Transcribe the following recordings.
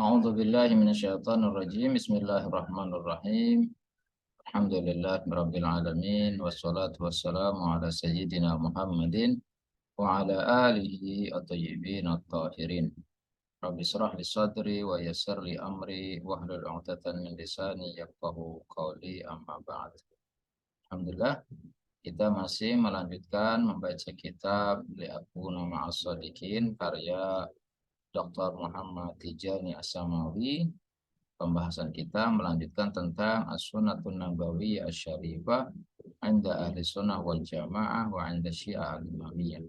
A'udzu billahi minasyaitonir rajim. Bismillahirrahmanirrahim. Alhamdulillahirabbil alamin wassalatu wassalamu ala sayyidina Muhammadin wa ala alihi at-thayyibin at-tahirin. Rabbi shrah li sadri wa yassir li amri wahlul 'uqdatam min lisani yafqahu qawli amma ba'd. Alhamdulillah, kita masih melanjutkan membaca kitab Li'akuna Ma'as Shadiqin karya Dr. Muhammad Tijani As-Samawi. Pembahasan kita melanjutkan tentang As-Sunnatun Nabawiyah Asy-Syarifah 'inda ahli sunnah wal jamaah wa 'inda syiah al-imamiyah.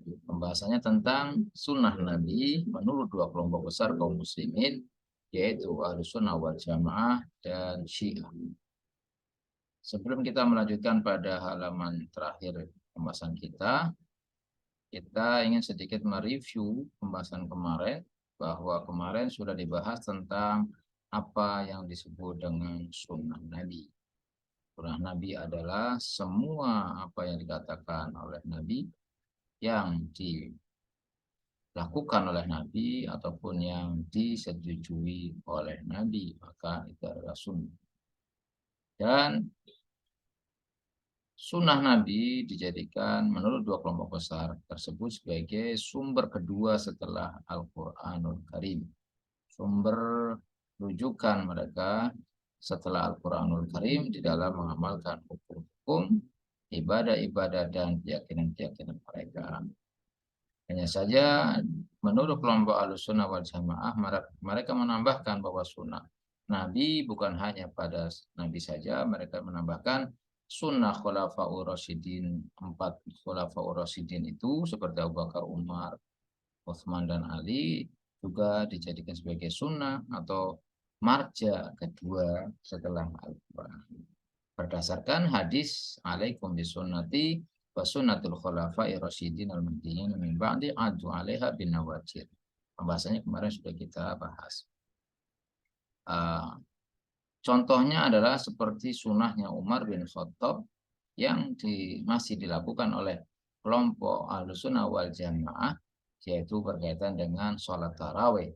Pembahasannya tentang sunnah Nabi menurut dua kelompok besar kaum muslimin, yaitu ahli sunnah wal jamaah dan syiah. Sebelum kita melanjutkan pada halaman terakhir pembahasan kita ingin sedikit mereview pembahasan kemarin, bahwa kemarin sudah dibahas tentang apa yang disebut dengan sunnah Nabi. Sunnah Nabi adalah semua apa yang dikatakan oleh Nabi, yang dilakukan oleh Nabi ataupun yang disetujui oleh Nabi, maka itu adalah sunnah. Dan sunnah Nabi dijadikan menurut dua kelompok besar tersebut sebagai sumber kedua setelah Al-Quranul Karim. Sumber rujukan mereka setelah Al-Quranul Karim di dalam mengamalkan hukum-hukum, ibadah-ibadah, dan keyakinan-keyakinan mereka. Hanya saja menurut kelompok Ahlussunnah wal Jamaah, mereka menambahkan bahwa sunnah Nabi bukan hanya pada Nabi saja, mereka menambahkan sunnah khulafaur rasyidin, 4 khulafaur rasyidin itu seperti Abu Bakar, Umar, Utsman, dan Ali juga dijadikan sebagai sunnah atau marja kedua setelah Al-Quran. Berdasarkan hadis alaikum bisunnati wa sunnatul khulafair rasyidin al-mahdiyyin min ba'di adu 'alaiha bin nawajir. Pembahasannya kemarin sudah kita bahas. Contohnya adalah seperti sunnahnya Umar bin Khattab yang masih dilakukan oleh kelompok Ahlussunnah wal Jamaah, yaitu berkaitan dengan sholat tarawih.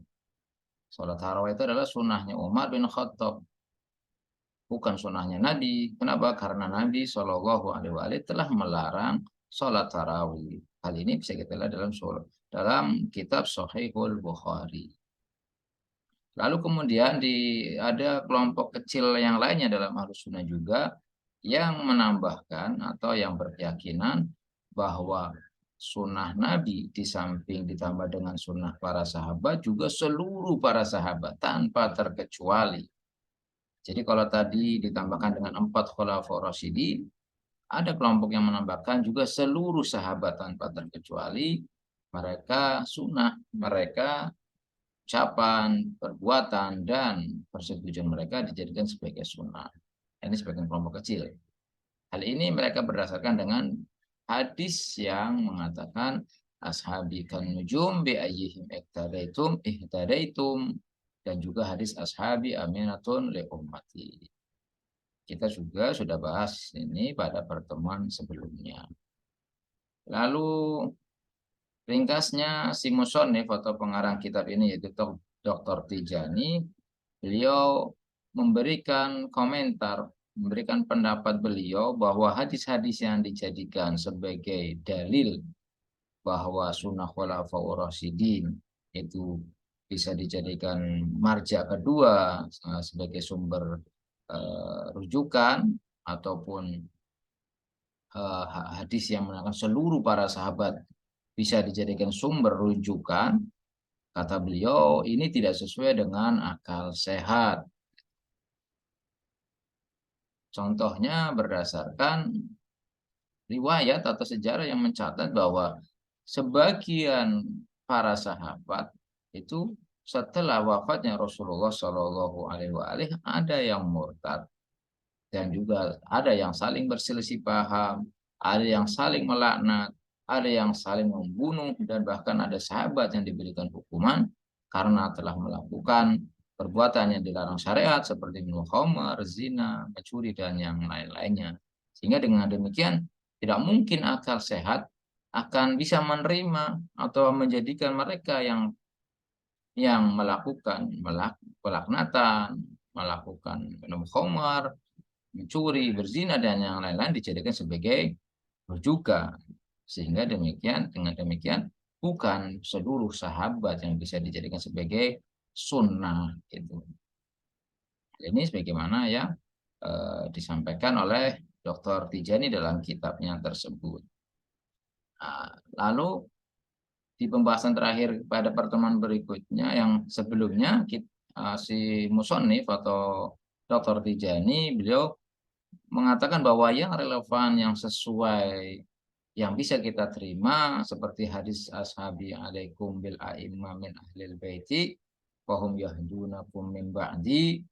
Sholat tarawih itu adalah sunnahnya Umar bin Khattab, bukan sunnahnya Nabi. Kenapa? Karena Nabi Shallallahu Alaihi Wasallam telah melarang sholat tarawih. Hal ini bisa kita lihat dalam kitab Sahihul Bukhari. Lalu kemudian ada kelompok kecil yang lainnya dalam Ahlussunnah juga yang menambahkan atau yang berkeyakinan bahwa sunnah Nabi di samping ditambah dengan sunnah para sahabat, juga seluruh para sahabat tanpa terkecuali. Jadi kalau tadi ditambahkan dengan 4 khulafaur rasyidin, ada kelompok yang menambahkan juga seluruh sahabat tanpa terkecuali. Mereka sunnah, mereka ucapan, perbuatan, dan persetujuan mereka dijadikan sebagai sunnah. Ini sebagian kelompok kecil. Hal ini mereka berdasarkan dengan hadis yang mengatakan ashabi kan nujum bi ayyihim ihtadaitum, dan juga hadis ashabi aminatun li ummati. Kita juga sudah bahas ini pada pertemuan sebelumnya. Lalu ringkasnya si musannif atau pengarang kitab ini, yaitu Dr. Tijani, beliau memberikan komentar, memberikan pendapat beliau bahwa hadis-hadis yang dijadikan sebagai dalil bahwa sunnah khulafaur rasyidin itu bisa dijadikan marja kedua sebagai sumber rujukan, ataupun hadis yang menunjukkan seluruh para sahabat bisa dijadikan sumber rujukan, kata beliau, ini tidak sesuai dengan akal sehat. Contohnya berdasarkan riwayat atau sejarah yang mencatat bahwa sebagian para sahabat itu setelah wafatnya Rasulullah Shallallahu Alaihi Wasallam ada yang murtad, dan juga ada yang saling berselisih paham, ada yang saling melaknat, ada yang saling membunuh, dan bahkan ada sahabat yang diberikan hukuman karena telah melakukan perbuatan yang dilarang syariat seperti minum khamar, zina, mencuri, dan yang lain-lainnya. Sehingga dengan demikian tidak mungkin akal sehat akan bisa menerima atau menjadikan mereka yang yang melakukan pelaknatan, melakukan minum khamar, mencuri, berzina dan yang lain-lain dijadikan sebagai rujukan. Sehingga dengan demikian bukan seluruh sahabat yang bisa dijadikan sebagai sunnah itu. Ini sebagaimana yang disampaikan oleh Dr. Tijani dalam kitabnya tersebut. Nah, lalu di pembahasan terakhir pada pertemuan berikutnya yang sebelumnya si Musonif atau Dr. Tijani beliau mengatakan bahwa yang relevan, yang sesuai, yang bisa kita terima seperti hadis ashabi alaikum bil a'imma min ahlil baiti wahum yahdunakum min ba'di,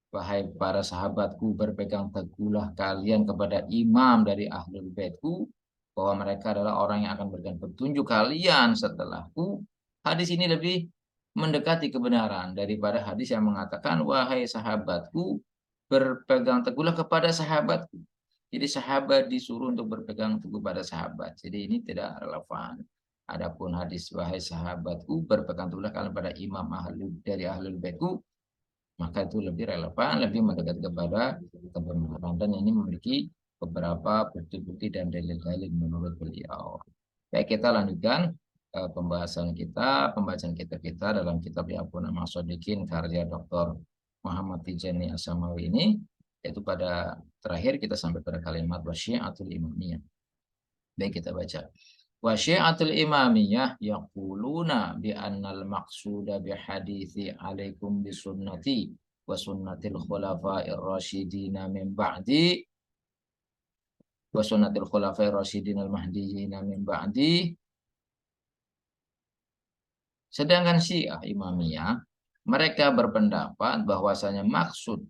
wahai para sahabatku berpegang teguhlah kalian kepada imam dari ahlul baitku bahwa mereka adalah orang yang akan memberikan petunjuk kalian setelahku. Hadis ini lebih mendekati kebenaran daripada hadis yang mengatakan wahai sahabatku berpegang teguhlah kepada sahabatku. Jadi sahabat disuruh untuk berpegang teguh pada sahabat. Jadi ini tidak relevan. Adapun hadis wahai sahabatku berpegang teguhlah kalian pada imam dari ahlul baitku, maka itu lebih relevan, lebih mendekat kepada kebenaran dan ini memiliki beberapa bukti-bukti dan dalil-dalil menurut beliau. Baik, kita lanjutkan pembahasan kita dalam kitab Ya'quna Ma'asodikin karya Dr. Muhammad Tijani As-Samawi ini, yaitu pada terakhir kita sampai pada kalimat wasyi'atul imamiyah. Baik, kita baca. Wa syi'atul imamiyah yaquluna bi annal maqsuda bi hadithi alaikum bi sunnati wa sunnatil khulafa'ir rasyidin min ba'di wa sunnatil khulafa'ir rasyidin al mahdiyyin min ba'di. Sedangkan Syiah Imamiyah mereka berpendapat bahwasanya maksud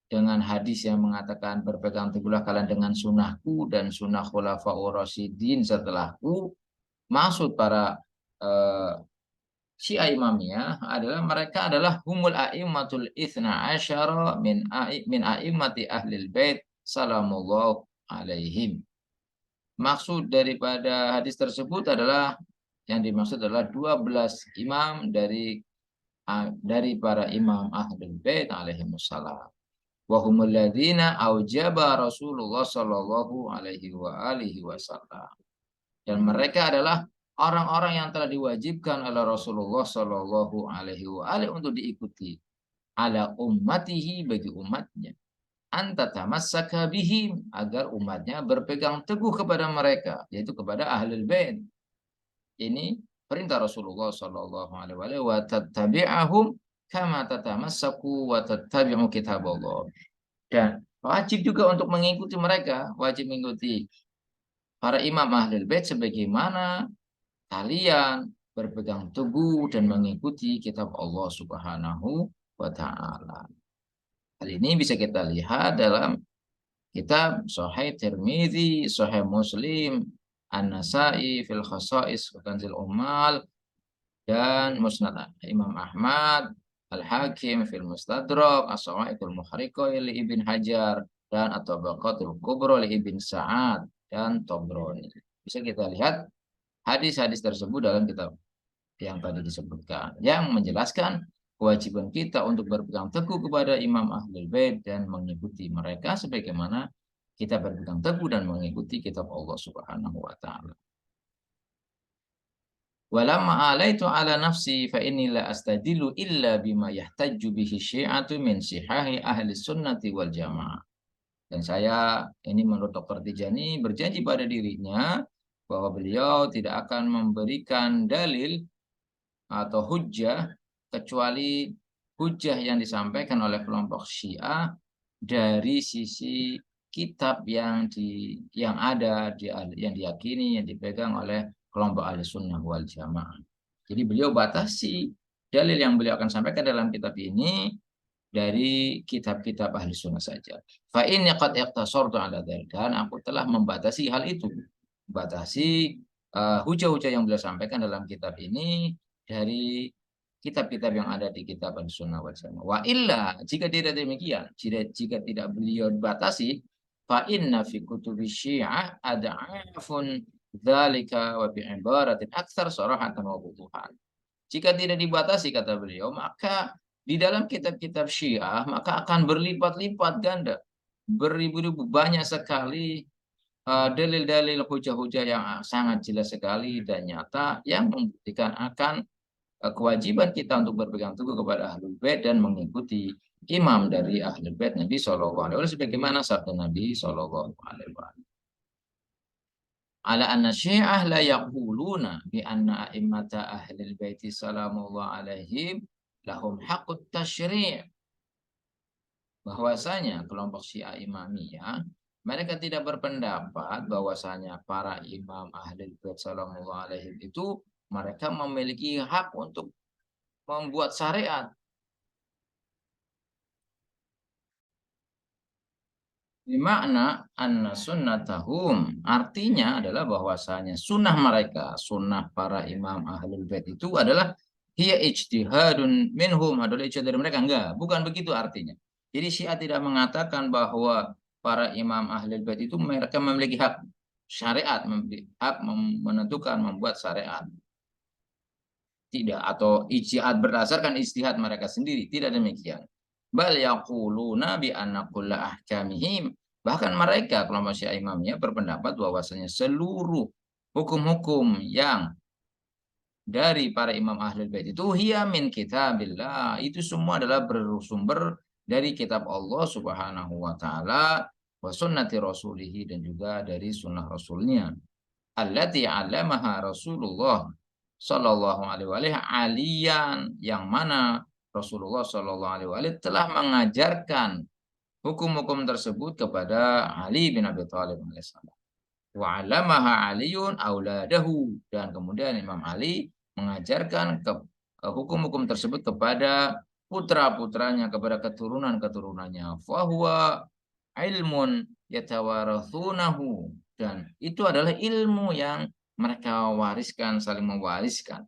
dengan hadis yang mengatakan berpegang teguhlah kalian dengan sunnahku dan sunnah khulafaur rasyidin setelahku, maksud para Syiah Imamiyah adalah mereka adalah humul a'immatul itsna asyara min a'immati ahlil bait salamullah alaihim. Maksud daripada hadis tersebut adalah yang dimaksud adalah 12 imam dari para imam ahlul bait alaihimussalam. Wa humul ladzina aujaba Rasulullah sallallahu alaihi wa alihi wasallam. Dan mereka adalah orang-orang yang telah diwajibkan oleh Rasulullah Shallallahu Alaihi Wasallam untuk diikuti ala ummatihi bagi umatnya, anta tamassaka bihim agar umatnya berpegang teguh kepada mereka, yaitu kepada ahlul bait. Ini perintah Rasulullah Shallallahu Alaihi Wasallam, wa tattabi'ahum kama tatamassaku wa tattabi'u kitaballah. Dan wajib juga untuk mengikuti mereka, wajib mengikuti para imam ahlul bait sebagaimana kalian berpegang teguh dan mengikuti kitab Allah Subhanahu wa taala. Hal ini bisa kita lihat dalam kitab Sahih Tirmizi, Sahih Muslim, An-Nasa'i fil Khasa'is wa Kanzil Ummal dan Musnad Imam Ahmad, Al-Hakim fil Mustadrak, As-Sawa'iqul Muhriqah li Ibn Hajar dan At-Tabaqatul Kubra li Ibn Sa'ad dan Tabrani. Bisa kita lihat hadis-hadis tersebut dalam kitab yang tadi disebutkan, yang menjelaskan kewajiban kita untuk berpegang teguh kepada imam ahlul bait dan mengikuti mereka sebagaimana kita berpegang teguh dan mengikuti kitab Allah Subhanahu wa taala. Walamma alaitu ala nafsi fa inni la astadilu illa bima yahtajju bihi syi'atu min sihahi ahli sunnati wal jamaah. Dan saya ini menurut Dr. Tijani berjanji pada dirinya bahwa beliau tidak akan memberikan dalil atau hujjah kecuali hujjah yang disampaikan oleh kelompok Syiah dari sisi kitab yang diyakini, yang dipegang oleh kelompok Ahli Sunnah wal Jamaah. Jadi beliau batasi dalil yang beliau akan sampaikan dalam kitab ini dari kitab-kitab Ahli Sunnah saja. Fa inni qad iqtasartu ala dzalika, aku telah membatasi hal itu. Batasi hujah-hujah yang beliau sampaikan dalam kitab ini dari kitab-kitab yang ada di kitab Al-Sunnah wal Jamaah. Wa illa, jika tidak demikian, jika tidak beliau batasi, fa inna fi kutubi Syiah ad'afun dzalika wa bi ibaratin aktsar sarahatan wa wuduhan. Jika tidak dibatasi, kata beliau, maka di dalam kitab-kitab Syiah maka akan berlipat-lipat ganda, beribu-ribu banyak sekali dalil-dalil hujah-hujah yang sangat jelas sekali dan nyata yang membuktikan akan kewajiban kita untuk berpegang teguh kepada Ahlul Bait dan mengikuti imam dari Ahlul Bait Nabi Shallallahu Alaihi Wasallam sebagaimana sabda Nabi Shallallahu Alaihi Wasallam. Ala anna syiah la yaquluna bi anna a'immata ahlil baiti salamullah alaihim lahum haqqut tasyri'. Bahwasanya kelompok Syiah Imamiyah mereka tidak berpendapat bahwasanya para imam ahlul bait salamullah alaihim itu mereka memiliki hak untuk membuat syariat. Makna anna sunnatahum artinya adalah bahwasanya sunnah mereka, sunnah para imam ahlul bait itu adalah hiya ijtihadun minhum, adalah ijtihad dari mereka. Enggak, bukan begitu artinya. Jadi Syiah tidak mengatakan bahwa para imam ahlul bait itu mereka memiliki hak syariat, memiliki hak menentukan membuat syariat. Tidak, atau ijtihad berdasarkan ijtihad mereka sendiri, tidak demikian. Bal yaquluna bi anna kulla ahkamihim. Bahkan mereka kelompok Syiah Imamiyah berpendapat bahwasanya seluruh hukum-hukum yang dari para imam ahlul bait itu hiya min kitabillah. Itu semua adalah bersumber dari kitab Allah Subhanahu wa taala wa sunnati rasulihi dan juga dari sunnah rasulnya. Allati 'allamaha Rasulullah Shallallahu alaihi wasallam aliyan yang mana Rasulullah Shallallahu alaihi wasallam telah mengajarkan hukum-hukum tersebut kepada Ali bin Abi Thalib alaihissalam. Wa 'allamaha Aliyun auladahu dan kemudian Imam Ali mengajarkan hukum-hukum tersebut kepada putra-putranya, kepada keturunan-keturunannya. Fahuwa ilmun yatawarathunahu dan itu adalah ilmu yang mereka wariskan, saling mewariskan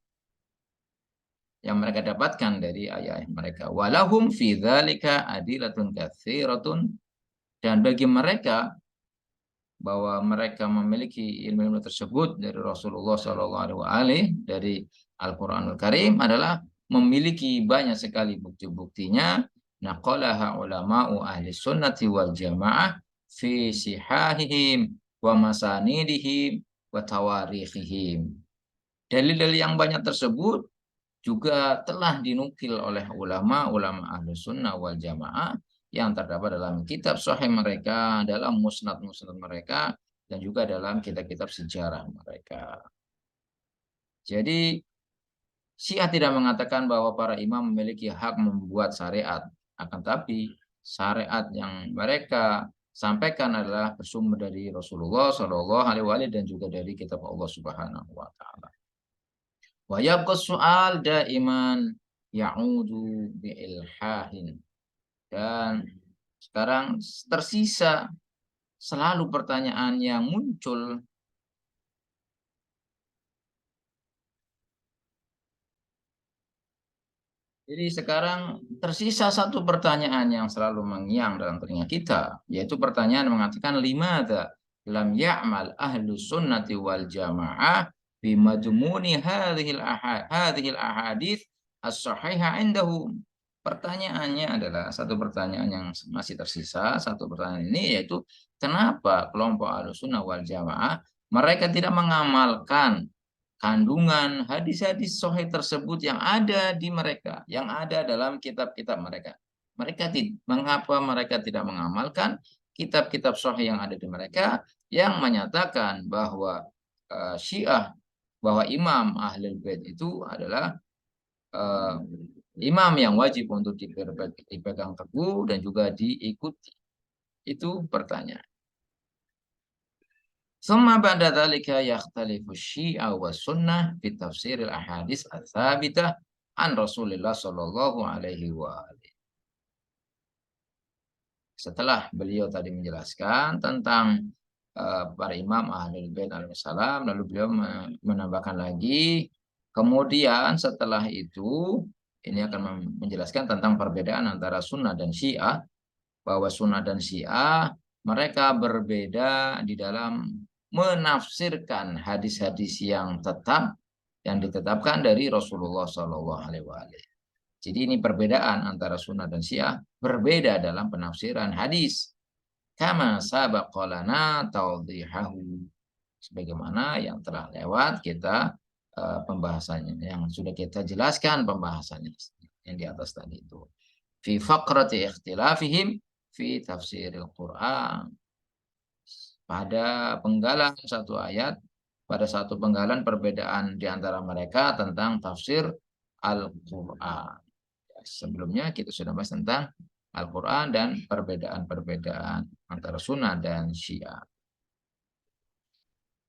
yang mereka dapatkan dari ayah mereka. Walahum fi dzalika adilatun katsiratun dan bagi mereka bahwa mereka memiliki ilmu-ilmu tersebut dari Rasulullah Shallallahu Alaihi Wasallam dari Al-Quranul Karim adalah memiliki banyak sekali bukti-buktinya. Naqalaha ulama'u ahli sunnati wal jamaah fi sihahihim wa masanidihim wa tawarikhihim. Dalil-dalil yang banyak tersebut juga telah dinukil oleh ulama-ulama ahli sunnah wal jamaah yang terdapat dalam kitab sahih mereka, dalam musnad-musnad mereka, dan juga dalam kitab-kitab sejarah mereka. Jadi, Syiah tidak mengatakan bahwa para imam memiliki hak membuat syariat. Akan tapi, syariat yang mereka sampaikan adalah bersumber dari Rasulullah Shallallahu Alaihi Wasallam dan juga dari kitab Allah Subhanahu Wa Taala. Wa yabqa soal daiman ya'udu bi'ilhahin. Dan sekarang tersisa selalu pertanyaan yang muncul. Jadi sekarang tersisa satu pertanyaan yang selalu mengiang dalam telinga kita, yaitu pertanyaan mengatakan limada lam ya'mal ahlu sunnati wal jamaah bimadmuni hadhil ahadith as-sahihah indahum. Pertanyaannya adalah satu pertanyaan yang masih tersisa, satu pertanyaan ini yaitu kenapa kelompok Ahlussunnah wal Jamaah mereka tidak mengamalkan kandungan hadis-hadis sahih tersebut yang ada di mereka, yang ada dalam kitab-kitab mereka. Mengapa mereka tidak mengamalkan kitab-kitab sahih yang ada di mereka yang menyatakan bahwa Syiah, bahwa imam Ahlul Bait itu adalah imam yang wajib untuk dipegang teguh dan juga diikuti. Itu pertanyaan. Summa ba'da dzalika yakhtalifu Syiah wa sunnah fi tafsiril ahadits ats-tsabitah an Rasulillah sallallahu alaihi wa alihi. Setelah beliau tadi menjelaskan tentang para imam Ahlul Bait alaihissalam, lalu beliau menambahkan lagi, kemudian setelah itu ini akan menjelaskan tentang perbedaan antara sunnah dan Syiah, bahwa sunnah dan Syiah mereka berbeda di dalam menafsirkan hadis-hadis yang tetap yang ditetapkan dari Rasulullah Shallallahu Alaihi Wasallam. Jadi ini perbedaan antara sunnah dan syiah, berbeda dalam penafsiran hadis. Kama sabaqalana tawdihahu. Sebagaimana yang telah lewat kita pembahasannya, yang sudah kita jelaskan pembahasannya yang di atas tadi itu. Fi faqrati ikhtilafihim fi tafsiril Quran. Pada penggalan satu ayat, pada satu penggalan perbedaan di antara mereka tentang tafsir Al-Quran. Sebelumnya kita sudah bahas tentang Al-Quran dan perbedaan-perbedaan antara sunnah dan syiah.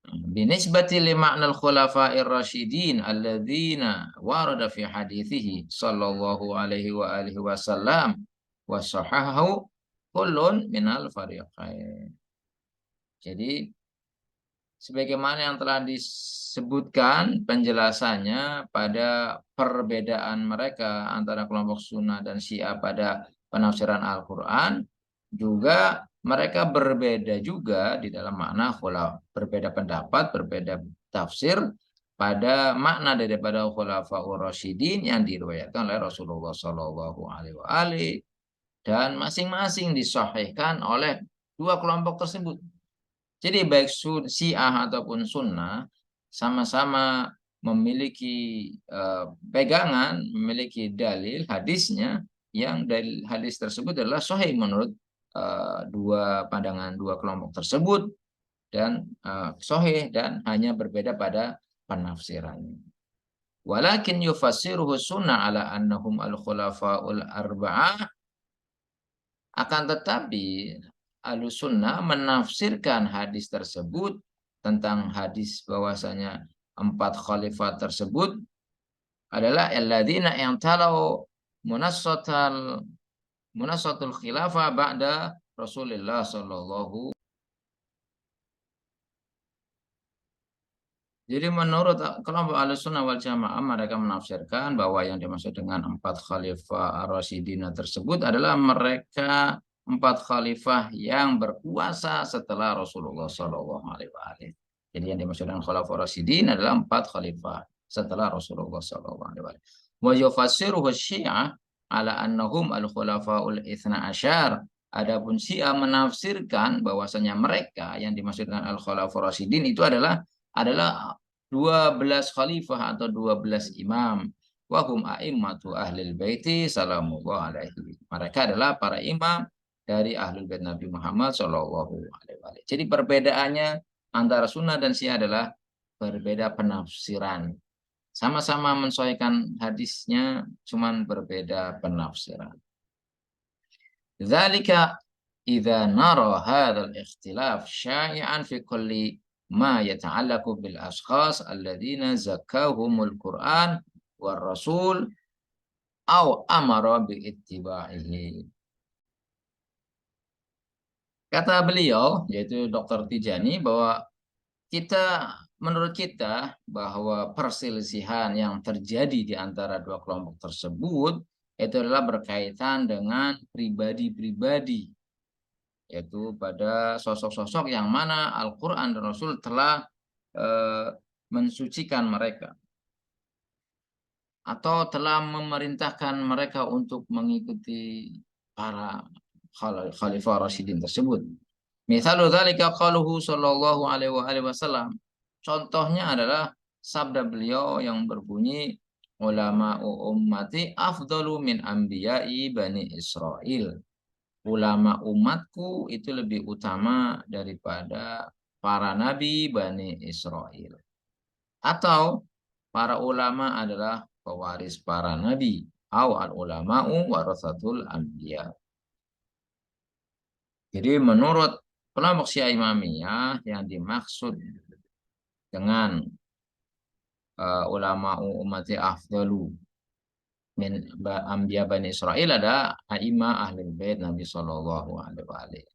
Binisbati li ma'nal khulafa'ir rasyidin alladzina warada fi hadithihi sallallahu alaihi wa alihi wasallam wa sahahahu kullun minal fariqain. Jadi sebagaimana yang telah disebutkan penjelasannya pada perbedaan mereka antara kelompok sunnah dan syiah pada penafsiran Al-Quran, juga mereka berbeda juga di dalam makna berbeda pendapat, berbeda tafsir pada makna daripada khulafaur rasyidin yang diriwayatkan oleh Rasulullah Shallallahu Alaihi Wasallam, dan masing-masing disahihkan oleh dua kelompok tersebut. Jadi baik syiah ataupun sunnah sama-sama memiliki pegangan, memiliki dalil hadisnya, yang dalil hadis tersebut adalah sahih menurut dua pandangan dua kelompok tersebut, dan sahih dan hanya berbeda pada penafsirannya. Walakin yufassiruhu sunnah ala annahum al-khulafa'ul arba'ah. Akan tetapi Ahlussunnah menafsirkan hadis tersebut tentang hadis bahwasanya 4 khalifah tersebut adalah alladzina yang talau munassatul khilafah ba'da Rasulullah sallallahu. Jadi menurut kelompok Ahlussunnah wal Jamaah, mereka menafsirkan bahwa yang dimaksud dengan 4 khalifah ar-rasyidin tersebut adalah mereka 4 khalifah yang berkuasa setelah Rasulullah Shallallahu Alaihi Wasallam. Jadi yang dimaksud dengan khalifah ar-rasyidin adalah 4 khalifah setelah Rasulullah Shallallahu Alaihi Wasallam. Wa yufassiruhu Syiah ala annahum al-khulafaul itsna asyar. Adapun Syiah menafsirkan bahwasanya mereka yang dimaksud dengan al-khulafaur rasyidin itu adalah 12 khalifah atau 12 imam. Wahum a'immatu ahlil baiti salamullah alaihi. Mereka adalah para imam dari ahlul bait Nabi Muhammad sallallahu alaihi wasallam. Jadi perbedaannya antara sunnah dan syiah adalah berbeda penafsiran. Sama-sama mensahihkan hadisnya, cuman berbeda penafsiran. Dzalika idza nara hadzal ikhtilaf syai'an fi kulli ma yata'allaqu bil ashkhas alladzina zakahumul Qur'an war Rasul aw amara bi ittiba'ihi. Kata beliau, yaitu Dr. Tijani, bahwa menurut kita bahwa perselisihan yang terjadi di antara dua kelompok tersebut itu adalah berkaitan dengan pribadi-pribadi, yaitu pada sosok-sosok yang mana Al-Quran dan Rasul telah mensucikan mereka atau telah memerintahkan mereka untuk mengikuti para khalifah Rasyidin tersebut. Misalu dzalika qaluhu sallallahu alaihi wasallam. Contohnya adalah sabda beliau yang berbunyi, ulama ummati afdalu min anbiya'i bani Israel. Ulama umatku itu lebih utama daripada para nabi Bani Israel. Atau para ulama adalah pewaris para nabi. Al ulama'u warasatul anbiya. Jadi menurut kelompok Syiah Imamiyah, yang dimaksud dengan ulama ummati afdalu min anbiya Bani Israel ada a'imah ahlul bait Nabi sallallahu alaihi wasallam.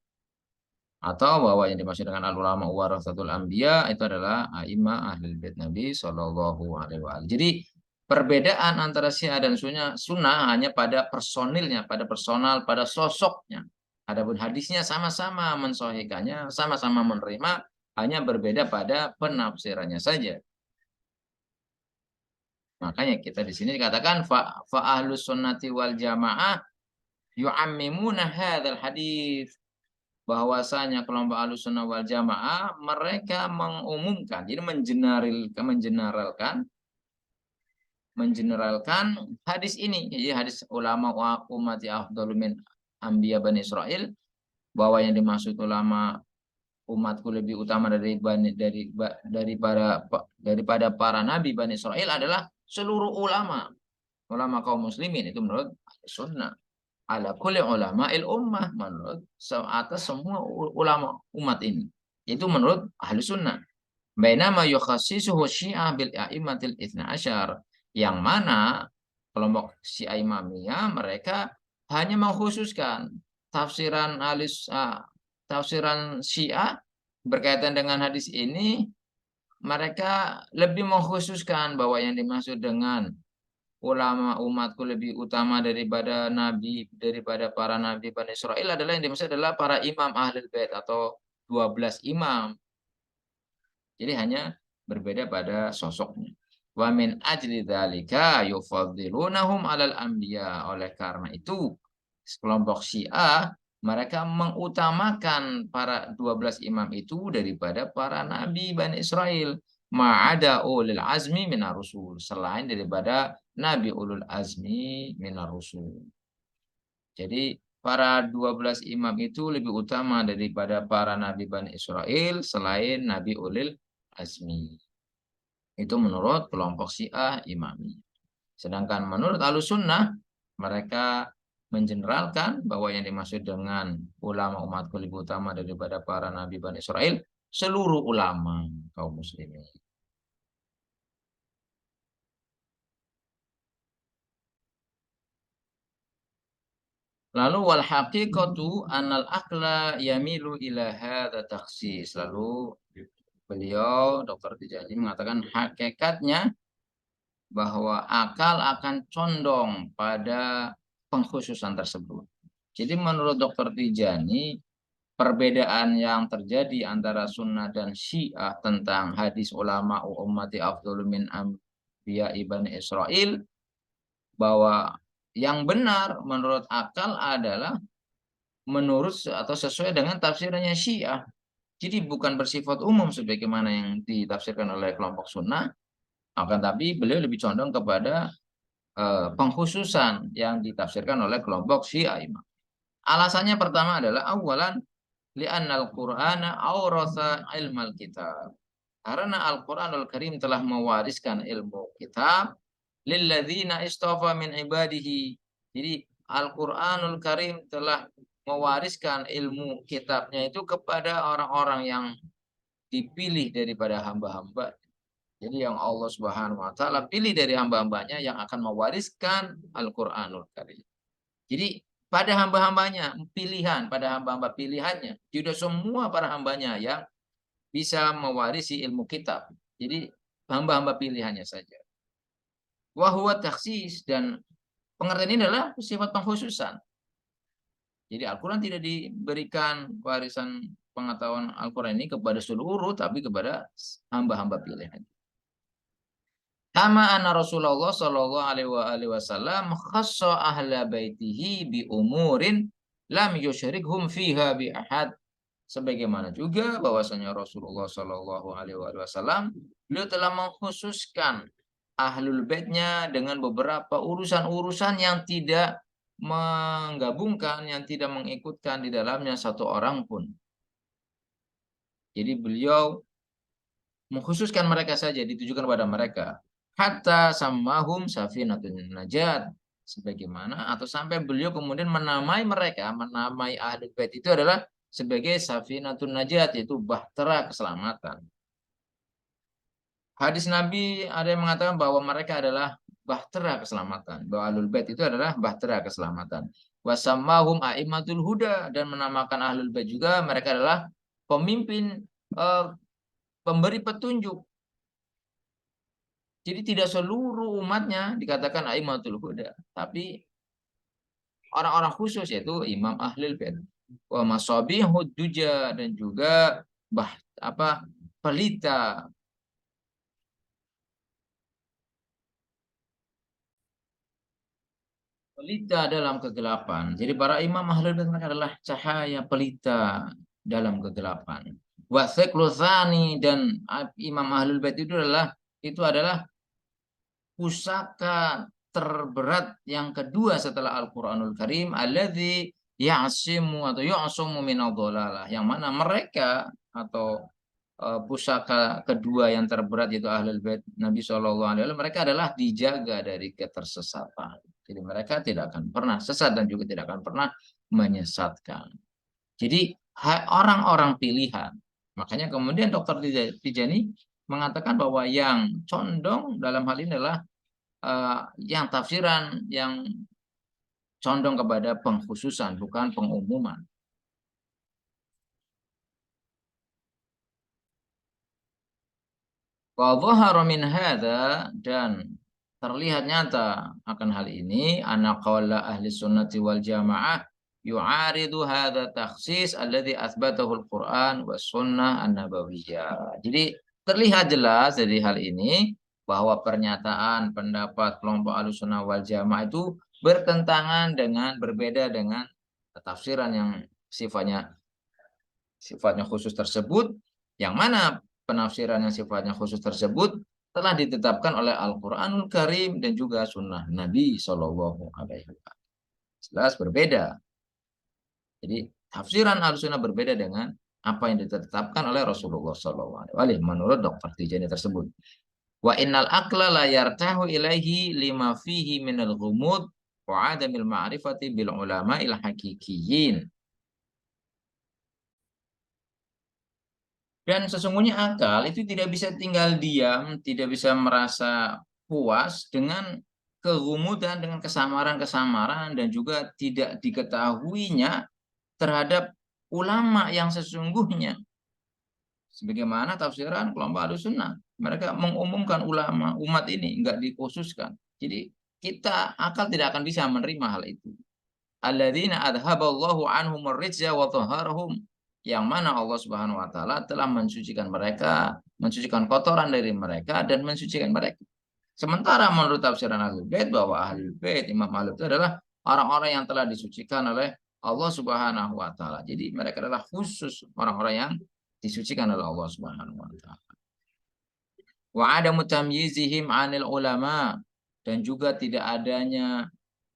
Atau bahwa yang dimaksud dengan al-ulama warasatul anbiya itu adalah a'imah ahlul bait Nabi sallallahu alaihi wasallam. Jadi perbedaan antara Syiah dan sunnah hanya pada personilnya, pada personal, pada sosoknya. Adapun hadisnya sama-sama mensahihkannya, sama-sama menerima, hanya berbeda pada penafsirannya saja. Makanya kita di sini dikatakan fa ahlus sunnati wal jamaah yu'ammimuna hadzal hadis, bahwasanya kelompok ahlus sunnah wal jamaah mereka mengumumkan, jadi mengeneralkan hadis ini. Jadi hadis ulama wa ummati afdalu min anbiya bani Israel, bahwa yang dimaksud ulama umatku lebih utama daripada para nabi Bani Israel adalah seluruh ulama kaum muslimin. Itu menurut sunnah. Ala kulli ulama ummah, menurut atas semua ulama umat ini. Itu menurut ahli sunnah. Bainama yukhassisuhu syiah bil a'immatil itsna asyar, yang mana kelompok Syiah Imamiyah mereka hanya mengkhususkan tafsiran tafsiran Syiah berkaitan dengan hadis ini. Mereka lebih mengkhususkan bahwa yang dimaksud dengan ulama umatku lebih utama daripada para nabi Bani Israel adalah, yang dimaksud adalah para imam ahlul bait atau 12 imam. Jadi hanya berbeda pada sosoknya. Wa min ajli dzalika yufaddilunahum 'alal anbiya. Oleh karena itu, kelompok Syiah mereka mengutamakan para 12 imam itu daripada para nabi Bani Israel. Ma'ada ulil azmi minar rusul. Selain daripada nabi ulul azmi minar rusul. Jadi para 12 imam itu lebih utama daripada para nabi Bani Israel selain nabi ulil azmi. Itu menurut kelompok Syiah Imami. Sedangkan menurut Ahlussunnah, mereka mengeneralkan bahwa yang dimaksud dengan ulama umatku lebih utama daripada para nabi Bani Israel seluruh ulama kaum muslimin. Lalu wal haqiqatu anal akla yamilu ila hadza takhsis. Lalu beliau Dr. Tijani mengatakan hakikatnya bahwa akal akan condong pada pengkhususan tersebut. Jadi menurut Dr. Tijani, perbedaan yang terjadi antara sunnah dan syiah tentang hadis ulama ummati afdhalu min anbiya ibani Israel, bahwa yang benar menurut akal adalah menurut atau sesuai dengan tafsirannya syiah. Jadi bukan bersifat umum sebagaimana yang ditafsirkan oleh kelompok sunnah, akan tapi beliau lebih condong kepada pengkhususan yang ditafsirkan oleh kelompok Syiah Imam. Alasannya pertama adalah awalan li'annal Qur'ana awrasa ilmal kitab. Karena Al-Qur'anul Karim telah mewariskan ilmu kitab lilladzina istafa min ibadihi. Jadi Al-Qur'anul Karim telah mewariskan ilmu kitabnya itu kepada orang-orang yang dipilih daripada hamba-hamba. Jadi yang Allah Subhanahu wa taala pilih dari hamba-hambanya yang akan mewariskan Al-Qur'anul Karim. Jadi pada hamba-hambanya pilihan, pada hamba-hamba pilihannya, tidak semua para hambanya yang bisa mewarisi ilmu kitab. Jadi hamba-hamba pilihannya saja. Wa huwa takhsis, dan pengertian ini adalah sifat pengkhususan. Jadi Al-Qur'an tidak diberikan warisan pengetahuan Al-Qur'an ini kepada seluruh, tapi kepada hamba-hamba pilihan. Kama anna Rasulullah sallallahu alaihi wasallam khassa ahla baitihi bi umurin lam yusyrikhum fiha bi ahad. Sebagaimana juga bahwasanya Rasulullah sallallahu alaihi wasallam beliau telah mengkhususkan ahlul baitnya dengan beberapa urusan-urusan yang tidak menggabungkan, yang tidak mengikutkan di dalamnya satu orang pun. Jadi beliau mengkhususkan mereka saja, ditujukan kepada mereka. Hatta sammahum safinatun najat, sebagaimana atau sampai beliau kemudian menamai mereka, menamai ahli bait itu adalah sebagai safinatun najat, yaitu bahtera keselamatan. Hadis Nabi ada yang mengatakan bahwa mereka adalah bahtera keselamatan, bahwa ahlul bait itu adalah bahtera keselamatan. Wasammahum a'immatul huda, dan menamakan ahlul bait juga mereka adalah pemimpin, pemberi petunjuk. Jadi tidak seluruh umatnya dikatakan a'immatul huda, tapi orang-orang khusus yaitu imam ahlul bait. Wa masabihud duja, dan juga pelita pelita dalam kegelapan. Jadi para imam ahlul bait mereka adalah cahaya pelita dalam kegelapan. Wa tsani, dan imam ahlul bait itu adalah pusaka terberat yang kedua setelah Al-Qur'anul Karim, alladzi ya'simu atau yu'sumu minadh-dhalalah, yang mana mereka atau pusaka kedua yang terberat yaitu Ahlul Bait Nabi Shallallahu Alaihi Wasallam, mereka adalah dijaga dari ketersesatan. Jadi mereka tidak akan pernah sesat dan juga tidak akan pernah menyesatkan. Jadi orang-orang pilihan. Makanya kemudian Dokter Tijani mengatakan bahwa yang condong dalam hal ini adalah yang tafsiran yang condong kepada pengkhususan bukan pengumuman. Wa dhahara min hadza, dan terlihat nyata akan hal ini anna qawla ahli sunnati wal jamaah yu'aridu hadza takhsis alladhi athbatahu al-Qur'an was sunnah an-nabawiyah. Jadi terlihat jelas dari hal ini bahwa pernyataan pendapat kelompok Ahlussunnah wal Jamaah itu bertentangan dengan berbeda dengan tafsiran yang sifatnya khusus tersebut, yang mana penafsiran yang sifatnya khusus tersebut telah ditetapkan oleh Al-Quranul Karim dan juga Sunnah Nabi Shallallahu Alaihi Wasallam. Jelas berbeda. Jadi tafsiran Ahlussunnah berbeda dengan apa yang ditetapkan oleh Rasulullah Shallallahu Alaihi Wasallam menurut Dr. Tijani tersebut. Wa innal aqla la yartahu ilaihi lima fihi minal ghumud wa adamil ma'rifati bil ulama'il hakikiyin. Dan sesungguhnya akal itu tidak bisa tinggal diam, tidak bisa merasa puas dengan kerumutan, dengan kesamaran-kesamaran, dan juga tidak diketahuinya terhadap ulama yang sesungguhnya. Sebagaimana tafsiran kelompok Ahlussunnah, mereka mengumumkan ulama umat ini, enggak dikhususkan. Jadi kita akal tidak akan bisa menerima hal itu. Alladzina adhaballahu anhum ar-rijza wa tahharahum, yang mana Allah Subhanahu wa taala telah mensucikan mereka, mensucikan kotoran dari mereka dan mensucikan mereka. Sementara menurut tafsiran Ahlul Bait bahwa Ahlul Bait, Imam Ahlul Bait adalah orang-orang yang telah disucikan oleh Allah Subhanahu wa taala. Jadi mereka adalah khusus orang-orang yang disucikan oleh Allah Subhanahu wa taala. Wa adamu tamyizihim 'anil ulama, dan juga tidak adanya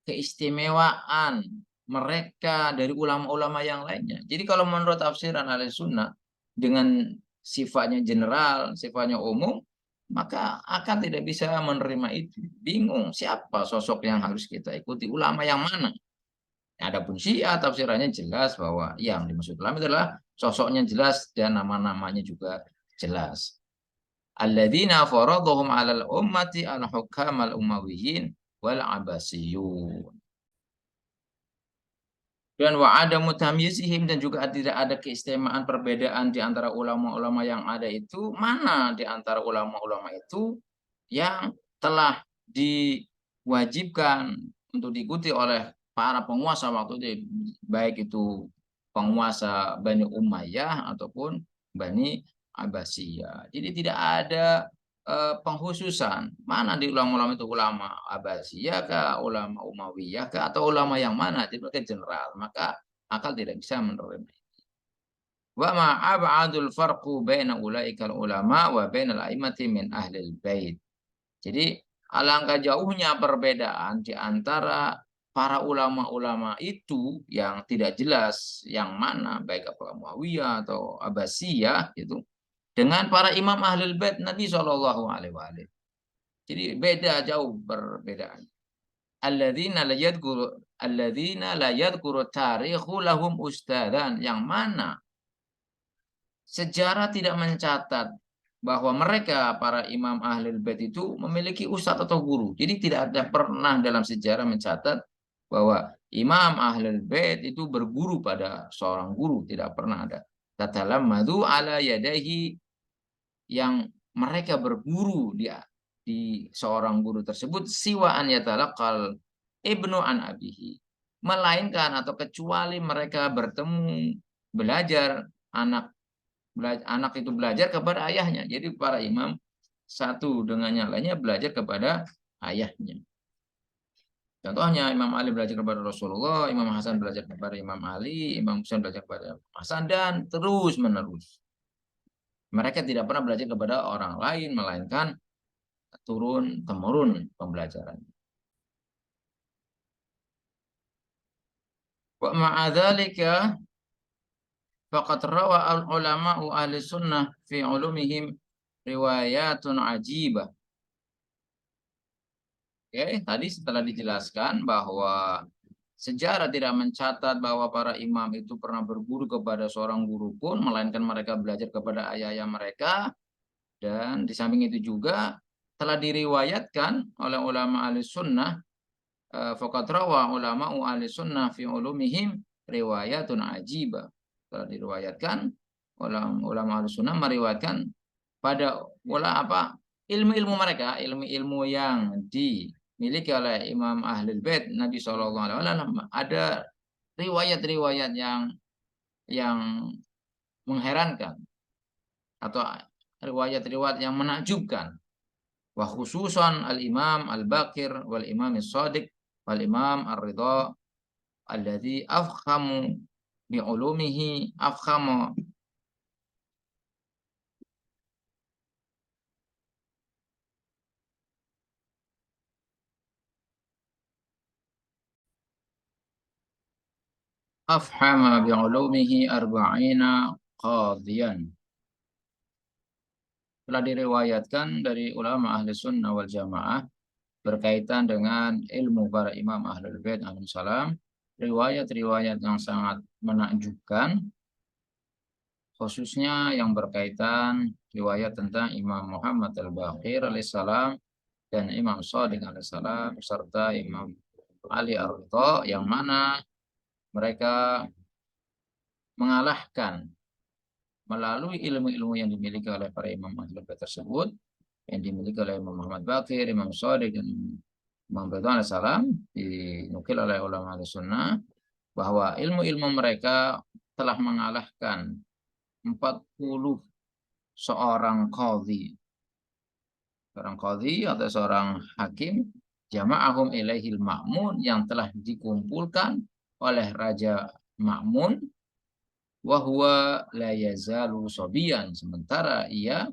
keistimewaan mereka dari ulama-ulama yang lainnya. Jadi kalau menurut tafsiran Ahlussunnah dengan sifatnya general, sifatnya umum, maka akan tidak bisa menerima itu. Bingung siapa sosok yang harus kita ikuti, ulama yang mana. Adapun Syiah tafsirannya jelas bahwa yang dimaksud ulama adalah sosoknya jelas dan nama-namanya juga jelas. Alladzina faradhum 'alal ummati al-hukam al-umawiyin wal abbasiyun. Dan wa'ada mutamyizihim, dan juga tidak ada keistimewaan perbedaan di antara ulama-ulama yang ada itu, mana di antara ulama-ulama itu yang telah diwajibkan untuk diikuti oleh para penguasa waktu itu, baik itu penguasa Bani Umayyah ataupun Bani Abbasiyah. Jadi tidak ada pengkhususan mana di ulama-ulama itu, ulama Abbasiyah kah, ulama Umayyah kah, atau ulama yang mana, itu general, maka akal tidak bisa menerima. Wa ma ab'adul farqu baina ulaikal ulama wa bainal a'immati min ahlil bait. Jadi alangkah jauhnya perbedaan di antara para ulama-ulama itu yang tidak jelas yang mana, baik apakah Muawiyah atau Abbasiyah gitu, dengan para imam ahlul bait Nabi Shallallahu Alaihi Wasallam. Jadi beda, jauh perbedaan. Alladzina la yadhkuru tarikhu lahum ustadan, yang mana sejarah tidak mencatat bahwa mereka para imam ahlul bait itu memiliki ustadz atau guru. Jadi tidak ada pernah dalam sejarah mencatat bahwa imam ahlul bait itu berguru pada seorang guru, tidak pernah ada. Tatalammadu ala yadaihi, yang mereka berguru di seorang guru tersebut, siwa an yatalaqal ibnu an abihi, melainkan atau kecuali mereka bertemu belajar, anak itu belajar kepada ayahnya. Jadi para imam satu dengan yang lainnya belajar kepada ayahnya. Contohnya Imam Ali belajar kepada Rasulullah, Imam Hasan belajar kepada Imam Ali, Imam Husain belajar kepada Hasan, dan terus menerus. Mereka tidak pernah belajar kepada orang lain, melainkan turun temurun pembelajaran. Wa ma'adzalika faqad rawa al ulama'u ahli sunnah fi ulumihim riwayatun ajibah. Oke, tadi setelah dijelaskan bahwa sejarah tidak mencatat bahwa para imam itu pernah berguru kepada seorang guru pun, melainkan mereka belajar kepada ayah-ayah mereka. Dan di samping itu juga telah diriwayatkan oleh ulama ahli sunnah, faqad rawa ulama ahli sunnah fi ulumihim riwayatun ajibah. Telah diriwayatkan ulama ahli sunnah meriwayatkan pada ilmu-ilmu mereka, ilmu-ilmu yang dimiliki oleh Imam Ahlul Bait Nabi SAW, ada riwayat-riwayat yang mengherankan atau riwayat-riwayat yang menakjubkan. Wa khususan al-Imam Al-Baqir wal Imam As-Shadiq wal Imam Ar-Ridha alladzi afhamu bi ulumihi afhamu afhama bi ulumihi arba'ina qadiyan. Telah diriwayatkan dari ulama ahli sunnah wal jamaah berkaitan dengan ilmu para imam ahlul bait alaihissalam, riwayat-riwayat yang sangat menakjubkan, khususnya yang berkaitan riwayat tentang Imam Muhammad al-Baqir alaihissalam dan Imam Shadiq alaihissalam serta Imam Ali Ar-Ridha, yang mana mereka mengalahkan melalui ilmu-ilmu yang dimiliki oleh para imam ahlul bait tersebut, yang dimiliki oleh Imam Muhammad Baqir, Imam Shadiq, dan Imam Ridwan alaihissalam, dinukil oleh ulama sunnah bahwa ilmu-ilmu mereka telah mengalahkan 40 seorang qadhi, atau seorang hakim, jama'ahum ilaihil ma'mun, yang telah dikumpulkan oleh Raja Ma'mun, wa huwa la yazalu sobian, sementara ia,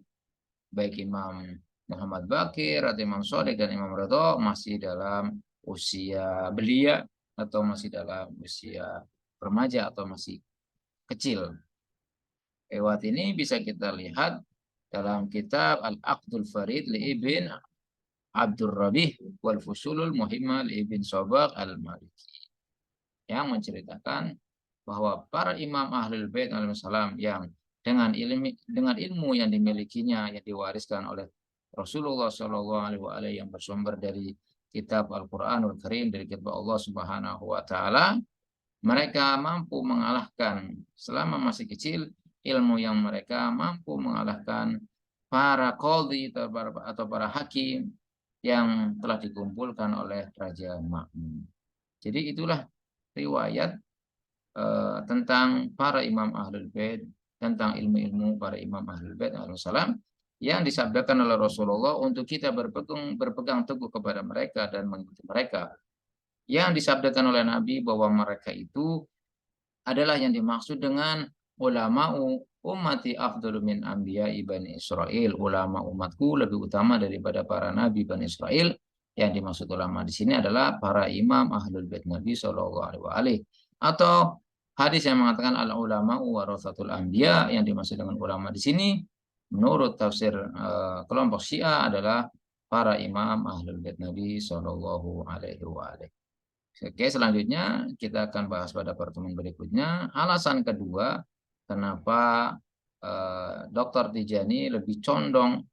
baik Imam Muhammad Baqir atau Imam Shadiq dan Imam Ridha, masih dalam usia belia atau masih dalam usia remaja atau masih kecil. Lewat ini bisa kita lihat dalam kitab Al-Aqdul Farid li Ibn Abdul Rabih wal Fusulul Muhimmah li Ibn Sabaq Al-Maliki, yang menceritakan bahwa para imam ahlul bait alaihissalam yang dengan ilmu yang dimilikinya, yang diwariskan oleh Rasulullah SAW, yang bersumber dari kitab Al-Quranul Karim, dari kitab Allah Subhanahu wa Ta'ala, mereka mampu mengalahkan selama masih kecil, ilmu yang mereka mampu mengalahkan para qadhi atau para hakim yang telah dikumpulkan oleh Raja Ma'mun. Jadi itulah riwayat tentang para imam ahlul bait, tentang ilmu-ilmu para imam ahlul bait alaihissalam, yang disabdakan oleh Rasulullah untuk kita berpegang teguh kepada mereka dan mengikuti mereka. Yang disabdakan oleh Nabi bahwa mereka itu adalah yang dimaksud dengan ulama'u ummati afdalu min anbiya'i bani Israel. Ulama umatku lebih utama daripada para nabi Bani Israel. Yang dimaksud ulama di sini adalah para imam ahlul bait Nabi SAW. Atau hadis yang mengatakan al ulama'u warathatul anbiya, yang dimaksud dengan ulama di sini menurut tafsir kelompok Syiah adalah para imam ahlul bait Nabi SAW. Oke, selanjutnya kita akan bahas pada pertemuan berikutnya alasan kedua kenapa Dr. Tijani lebih condong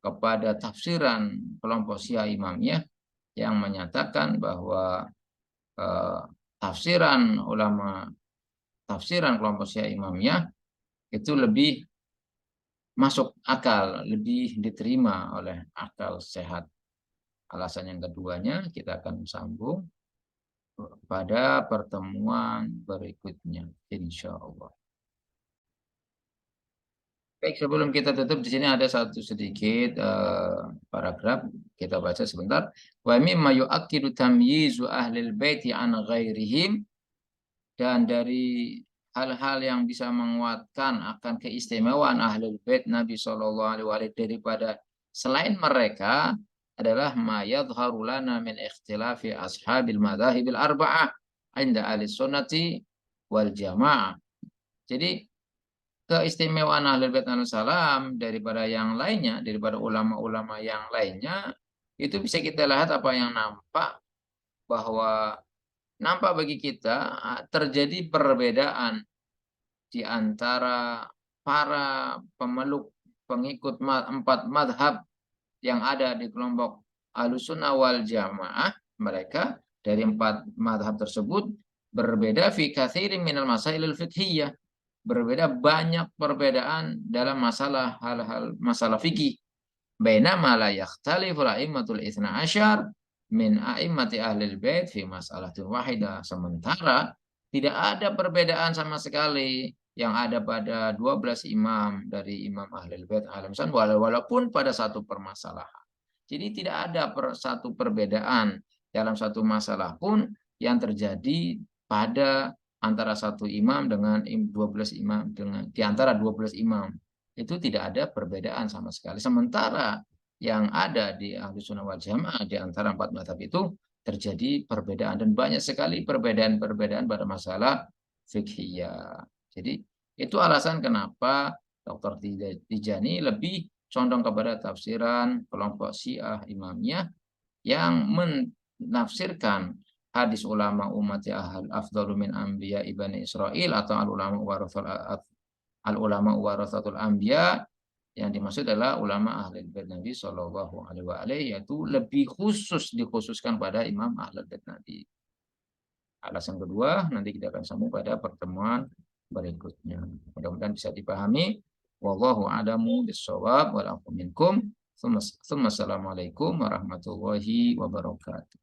kepada tafsiran kelompok Syiah Imamiyah, yang menyatakan bahwa eh, tafsiran kelompok Syiah Imamiyah itu lebih masuk akal, lebih diterima oleh akal sehat. Alasan yang keduanya kita akan sambung pada pertemuan berikutnya, insya Allah. Baik, sebelum kita tutup di sini ada satu sedikit paragraf kita baca sebentar. Wa mimma yu'akkidu tamyizu ahlil baiti an ghairihim, dan dari hal-hal yang bisa menguatkan akan keistimewaan ahlul bait Nabi Shallallahu Alaihi Wasallam daripada selain mereka adalah ma yadhharu lana min ikhtilafi ashabil madhahibil arba'ah inda ahli sunnati wal jamaah. Jadi keistimewaan Ahlul Bait Salam daripada yang lainnya, daripada ulama-ulama yang lainnya, itu bisa kita lihat apa yang bahwa nampak bagi kita terjadi perbedaan di antara para pemeluk pengikut empat madhab yang ada di kelompok Ahlussunnah wal Jamaah. Mereka dari empat madhab tersebut berbeda fi katsirin minal masailil fiqhiyah, berbeda banyak perbedaan dalam masalah hal-hal masalah fikih. Bainama la yakhtalifu a'immatul itsna asyar min a'immati ahlil bait fi mas'alatin wahidah. Sementara tidak ada perbedaan sama sekali yang ada pada 12 imam dari imam ahlil bait walaupun pada satu permasalahan. Jadi tidak ada satu perbedaan dalam satu masalah pun yang terjadi pada antara satu imam dengan 12 imam, dengan di antara 12 imam itu tidak ada perbedaan sama sekali. Sementara yang ada di Ahlussunnah wal Jamaah di antara empat mazhab itu terjadi perbedaan, dan banyak sekali perbedaan-perbedaan pada masalah fikhiyah. Jadi itu alasan kenapa Dr. Tijani lebih condong kepada tafsiran kelompok Syiah Imamiyah yang menafsirkan hadis ulama umat afdalu min anbiya ibani Israel atau al ulama warathatul anbiya, yang dimaksud adalah ulama ahli bait Nabi Shallallahu Alaihi Wasallam, yaitu lebih khusus dikhususkan pada imam ahli bait Nabi. Alasan kedua nanti kita akan sambung pada pertemuan berikutnya. Mudah-mudahan bisa dipahami. Wallahu a'lamu bissawab wal afu minkum. Assalamualaikum warahmatullahi wabarakatuh.